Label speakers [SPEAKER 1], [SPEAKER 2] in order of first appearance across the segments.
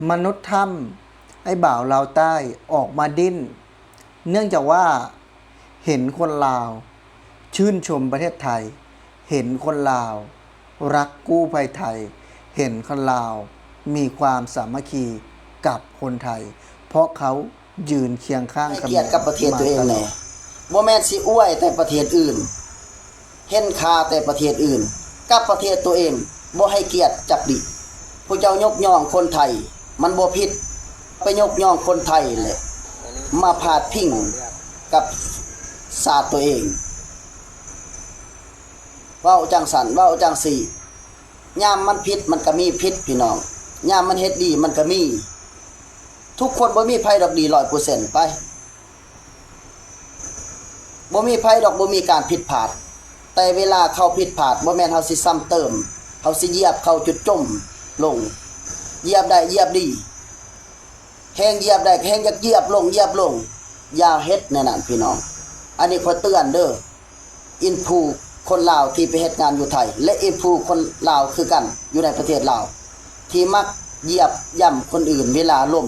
[SPEAKER 1] มนุษย์ถ้ำไอ้บ่าวลาวใต้ออกมาดิ้นเนื่องจากว่าเห็นคนลาวชื่นชมประเทศไทยเห็นคนลาวรักกู้ภัยไทยเห็นคนลาวมีความสามัคคีกับคนไทยเพราะเขายืนเคียงข้าง
[SPEAKER 2] ให้เกียรติกับประเทศตัวเองแน่บ่แม่นสิอวยแต่ประเทศอื่นเห็นค่าแต่ประเทศอื่นกับประเทศตัวเองบ่ให้เกียรติจักดิผู้เจ้ายกย่องคนไทยมันบ่ผิดไปยกย่องคนไทยแหละมาพาดพิงกับศาสตร์ตัวเองเว้าจังสันเว้าจังสี่ยามมันผิดมันก็มีผิดพี่น้องยามมันเฮ็ดดีมันก็มีทุกคนบ่มีไผดอกดี 100% ไปบ่มีไผดอกบ่มีการผิดพลาดแต่เวลาเขาผิดพลาดบ่แม่นเฮาสิซ้ำเติมเฮาสิเหยียบเข้าจุดจมลงเหยียบได้เหยียบดีแฮงเหยียบได้แฮงอยากเหยียบลงอย่าเฮ็ดแน่นั่นพี่น้องอันนี้ขอเตือนเด้ออินฟูคนลาวที่ไปเฮ็ดงานอยู่ไทยและอินฟูคนลาวคือกันอยู่ในประเทศลาวที่มักเหยียบย่ำคนอื่นเวลาล้ม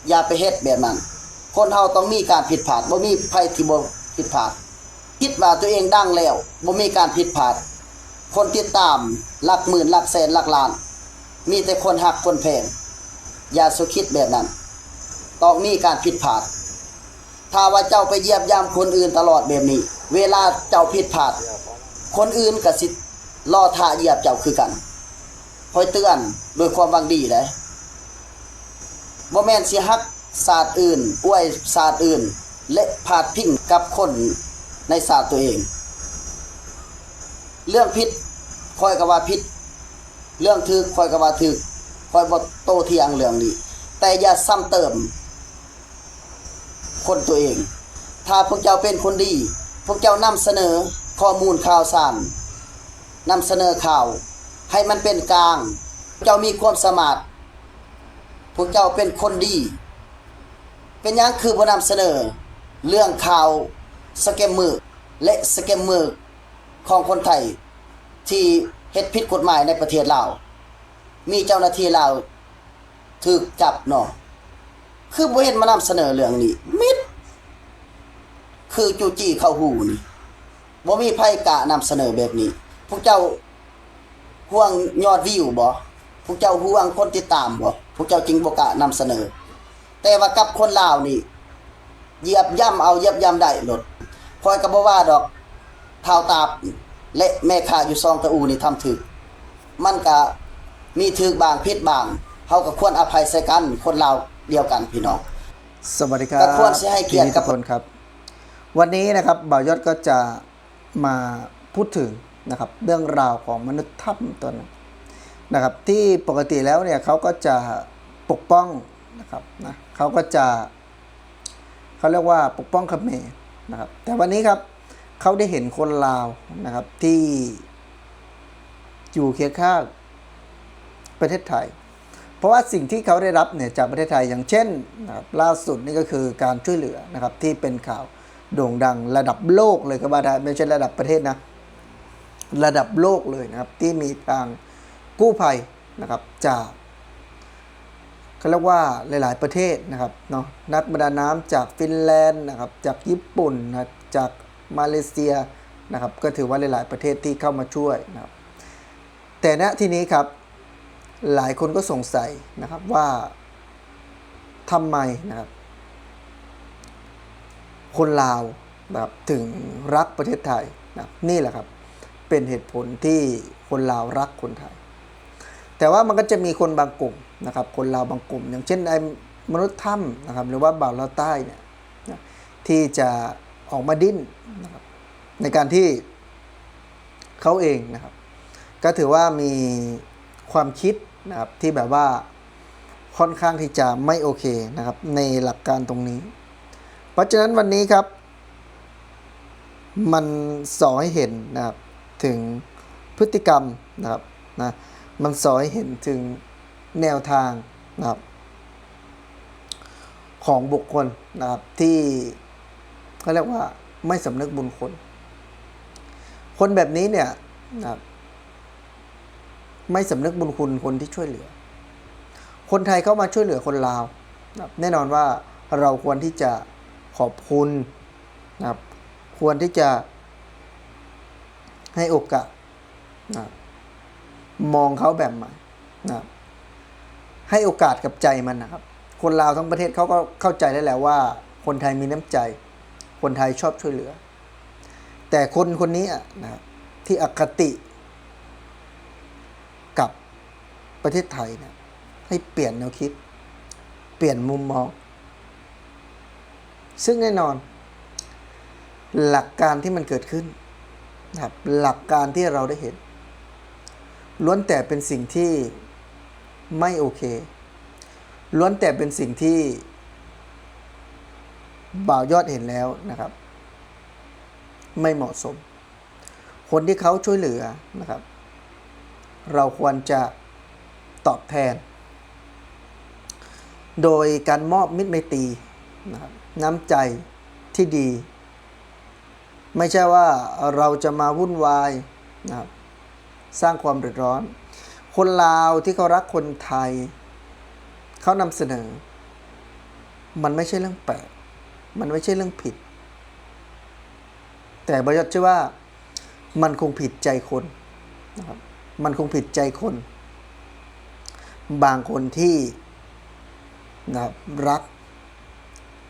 [SPEAKER 2] อย่าไปเฮ็ดแบบนั้นคนเฮาต้องมีการผิดพลาดบ่มีไผที่บ่ผิดพลาดคิดว่าตัวเองดังแล้วบ่มีการผิดพลาดคนติดตามหลักหมื่นหลักแสนหลักล้านมีแต่คนฮักคนแพงอย่าสุคิดแบบนั้นต้องมีการผิดพลาดถ้าว่าเจ้าไปเหยียบย่ำคนอื่นตลอดแบบนี้เวลาเจ้าผิดพลาดคนอื่นก็สิรอท่าเหยียบเจ้าคือกันคอยเตือนโดยความหวังดีเด้บ่แม่นสิฮักศาสตร์อื่นอวยศาสตร์อื่นและพาดพิงกับคนในศาสตร์ตัวเองเรื่องผิดคอยก็ว่าผิดเรื่องถูกคอยก็ว่าถูกคอยบ่โต้เถียงเรื่องนี้แต่อย่าซ้ำเติมคนตัวเองถ้าพวกเจ้าเป็นคนดีพวกเจ้านำเสนอข้อมูลข่าวสารนำเสนอข่าวให้มันเป็นกลางเจ้ามีความสามารถพวกเจ้าเป็นคนดีเป็นหยังคือบ่นำเสนอเรื่องข่าวสแกมเมอร์และสแกมเมอร์ของคนไทยที่เฮ็ดผิดกฎหมายในประเทศลาวมีเจ้าหน้าที่ลาวถูกจับเนาะคือบ่เห็นมานำเสนอเรื่องนี้มิดคือจูจี้เข้าหูนี่บ่มีไผกะนำเสนอแบบนี้พวกเจ้าห่วงยอดวิวบ่พวกเจ้าห่วงคนติดตามบ่พวกเจ้าจึงบ่กะนำเสนอแต่ว่ากับคนลาวนี่เหยียบย่ำเอาเหยียบย่ำได้โลดคอยก็บ่ว่าดอกท้าวตาบและแม่ค้าอยู่ซองตะอูนี่ทำถูกมันก็มีถูกบางผิดบางเฮาก็ควรอภัยใส่กันคนลาวเดียวกันพี่น้อง
[SPEAKER 1] สวัสดีครับ
[SPEAKER 2] ก็ควรสิให้เกียรติกับ
[SPEAKER 1] คนครับวันนี้นะครับบ่าวยศก็จะมาพูดถึงนะครับเรื่องราวของมนุษย์ถ้ำตัวนึงนะครับที่ปกติแล้วเนี่ยเขาก็จะปกป้องนะครับนะเขาก็จะเขาเรียกว่าปกป้องเขมรนะครับแต่วันนี้ครับเขาได้เห็นคนลาวนะครับที่อยู่เคียงข้างประเทศไทยเพราะว่าสิ่งที่เขาได้รับเนี่ยจากประเทศไทยอย่างเช่นนะครับล่าสุดนี่ก็คือการช่วยเหลือนะครับที่เป็นข่าวโด่งดังระดับโลกเลยก็ว่าได้ไม่ใช่ระดับประเทศนะระดับโลกเลยนะครับที่มีทางกู้ภัยนะครับจากเขาเรียกว่าหลายๆประเทศนะครับเนาะนักประดาน้ำจากฟินแลนด์นะครับจากญี่ปุ่นนะจากมาเลเซียนะครับก็ถือว่าหลายๆประเทศที่เข้ามาช่วยนะครับแต่ณที่นี้ครับหลายคนก็สงสัยนะครับว่าทำไมนะครับคนลาวนะครับถึงรักประเทศไทยนะนี่แหละครับเป็นเหตุผลที่คนลาวรักคนไทยแต่ว่ามันก็จะมีคนบางกลุ่มนะครับคนลาวบางกลุ่มอย่างเช่นไอ้มนุษย์ถ้ำนะครับหรือว่าบ่าวลาวใต้เนี่ยนะที่จะออกมาดิ้นนะครับในการที่เขาเองนะครับก็ถือว่ามีความคิดนะครับที่แบบว่าค่อนข้างที่จะไม่โอเคนะครับในหลักการตรงนี้เพราะฉะนั้นวันนี้ครับมันสอให้เห็นนะครับถึงพฤติกรรมนะครับนะมันสอให้เห็นถึงแนวทางนะครับของบุคคลนะครับที่เขาเรียกว่าไม่สำนึกบุญคุณคนแบบนี้เนี่ยนะครับไม่สำนึกบุญคุณคนที่ช่วยเหลือ คนไทยเข้ามาช่วยเหลือคนลาวนะครับแน่นอนว่าเราควรที่จะขอบคุณนะครับควรที่จะให้โอกาสนะครับมองเขาแบบใหม่นะครับให้โอกาสกับใจมันนะครับคนลาวทั้งประเทศเขาก็เข้าใจได้แล้วว่าคนไทยมีน้ำใจคนไทยชอบช่วยเหลือแต่คนคนนี้นะครับที่อคติกับประเทศไทยนะให้เปลี่ยนแนวคิดเปลี่ยนมุมมองซึ่งแน่นอนหลักการที่มันเกิดขึ้นนะครับหลักการที่เราได้เห็นล้วนแต่เป็นสิ่งที่ไม่โอเคล้วนแต่เป็นสิ่งที่บ่าวยอดเห็นแล้วนะครับไม่เหมาะสมคนที่เขาช่วยเหลือนะครับเราควรจะตอบแทนโดยการมอบมิตรไมตรีนะครับน้ำใจที่ดีไม่ใช่ว่าเราจะมาวุ่นวายนะครับสร้างความเดือดร้อนคนลาวที่เขารักคนไทยเขานำเสนอมันไม่ใช่เรื่องแปลกมันไม่ใช่เรื่องผิดแต่บริยัติเชื่อว่ามันคงผิดใจคนนะครับมันคงผิดใจคนบางคนที่นะครับรัก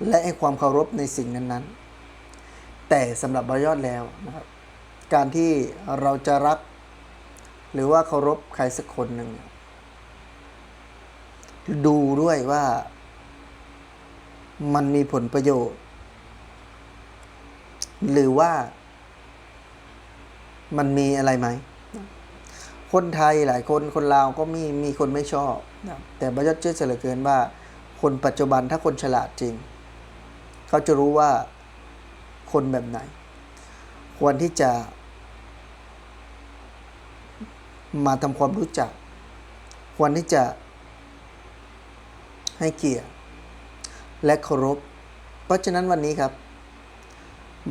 [SPEAKER 1] และให้ความเคารพในสิ่งนั้นๆแต่สำหรับบริยัติแล้วนะครับการที่เราจะรักหรือว่าเคารพใครสักคนหนึ่งดูด้วยว่ามันมีผลประโยชน์หรือว่ามันมีอะไรไหมคนไทยหลายคนคนลาวก็มีคนไม่ชอบนะแต่บรรยัติเชื่อเหลือเกินว่าคนปัจจุบันถ้าคนฉลาดจริงเขาจะรู้ว่าคนแบบไหนควรที่จะมาทำความรู้จักควรที่จะให้เกียรติและเคารพเพราะฉะนั้นวันนี้ครับ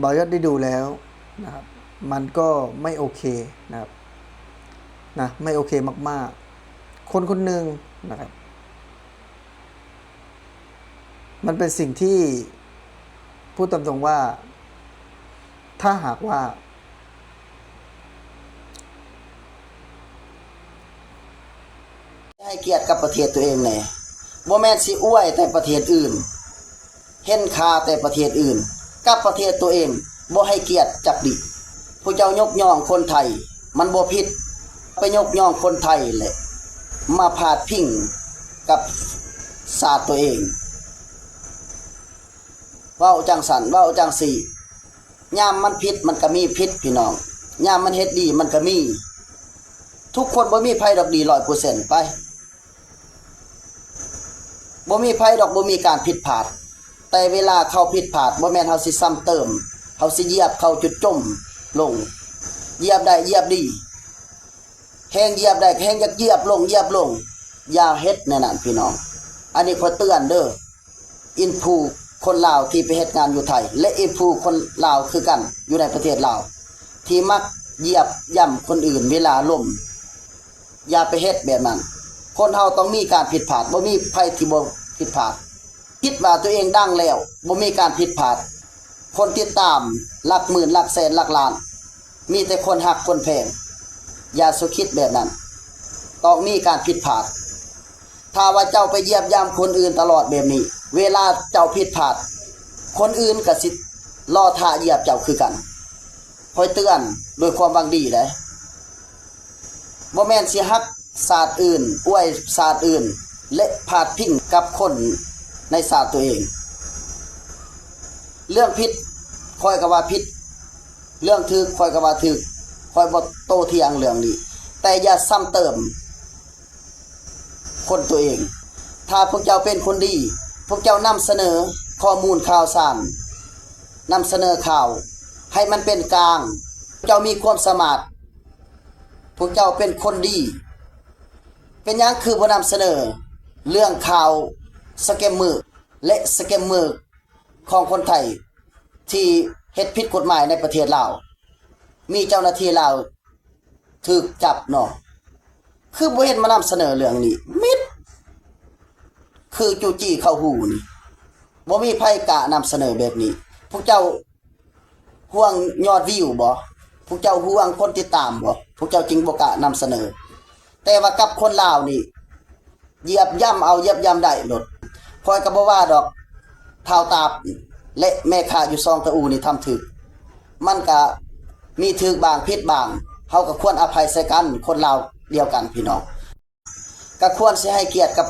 [SPEAKER 1] บ่าวยอดได้ดูแล้วนะครับมันก็ไม่โอเคนะครับนะไม่โอเคมากๆคนคนหนึ่งนะครับมันเป็นสิ่งที่พูดตามตรงว่าถ้าหากว่า
[SPEAKER 2] ให้เกียรติกับประเทศตัวเองแน่บ่แม่นสิอวยแต่ประเทศอื่นเห็นค่าแต่ประเทศอื่นกับประเทศตัวเองบ่ให้เกียรติจับดิผู้เจ้ายกย่องคนไทยมันบ่ผิดไปยกย่องคนไทยแหละมาพาดพิงกับศาสตร์ตัวเองเว้าจังสันเว้าจังสี่ยามมันผิดมันก็มีผิดพี่น้องยามมันเฮ็ดดีมันก็มีทุกคนบ่มีไผดอกดี 100% ไปบ่มีไผดอกบ่มีการผิดพลาดแต่เวลาเขาผิดพลาดบ่แม่นเฮาสิซ้ำเติมเฮาสิเหยียบเข้าจุดจมลงเหยียบได้เหยียบดีแฮงเหยียบได้แฮงอยากเหยียบลงอย่าเฮ็ดแน่นั่นพี่น้องอันนี้ขอเตือนเด้ออินฟูคนลาวที่ไปเฮ็ดงานอยู่ไทยและอินฟูคนลาวคือกันอยู่ในประเทศลาวที่มักเหยียบย่ำคนอื่นเวลาล้มอย่าไปเฮ็ดแบบนั้นคนเฮาต้องมีการผิดพลาดบ่มีไผที่บ่ผิดพลาดคิดว่าตัวเองดังแล้วบ่มีการผิดพลาดคนติดตามหลักหมื่นหลักแสนหลักล้านมีแต่คนฮักคนแพงอย่าสุคิดแบบนั้นต้องมีการผิดพลาดถ้าว่าเจ้าไปเหยียบย่ำคนอื่นตลอดแบบนี้เวลาเจ้าผิดพลาดคนอื่นก็สิรอท่าเหยียบเจ้าคือกันคอยเตือนโดยความหวังดีเด้บ่แม่นสิฮักศาสตร์อื่นอวยศาสตร์อื่นและพาดพิงกับคนในศาสตร์ตัวเองเรื่องผิดคอยก็ว่าผิดเรื่องถูกคอยก็ว่าถูกคอยบ่โตเถียงเรื่องนี้แต่อย่าซ้ำเติมคนตัวเองถ้าพวกเจ้าเป็นคนดีพวกเจ้านำเสนอข้อมูลข่าวสารนำเสนอข่าวให้มันเป็นกลางเจ้ามีความสามารถพวกเจ้าเป็นคนดีเป็นหยังคือบ่นำเสนอเรื่องข่าวสแกมเมอร์และสแกมเมอร์ของคนไทยที่เฮ็ดผิดกฎหมายในประเทศลาวมีเจ้าหน้าที่ลาวถูกจับเนาะคือบ่เห็นมานำเสนอเรื่องนี้มิด คือจูจี้เข้าหูนี่บ่มีไผกล้านำเสนอแบบนี้พวกเจ้าห่วงยอดวิวบ่พวกเจ้าห่วงคนติดตามบ่พวกเจ้าจึงบ่กล้านำเสนอแต่ว่ากับคนลาวนี่เหยียบย่ำเอาเหยียบย่ำได้โลดพอยก็บ่ว่าดอกท้าวตาบและแม่ค้าอยู่ซองตะอูนี่ทำถึกมันก็มีถึกบางผิดบางเฮาก็ควรอภัยใส่กันคนลาวเดียวกันพี่น้องก็ควรสิให้เกียรติกับ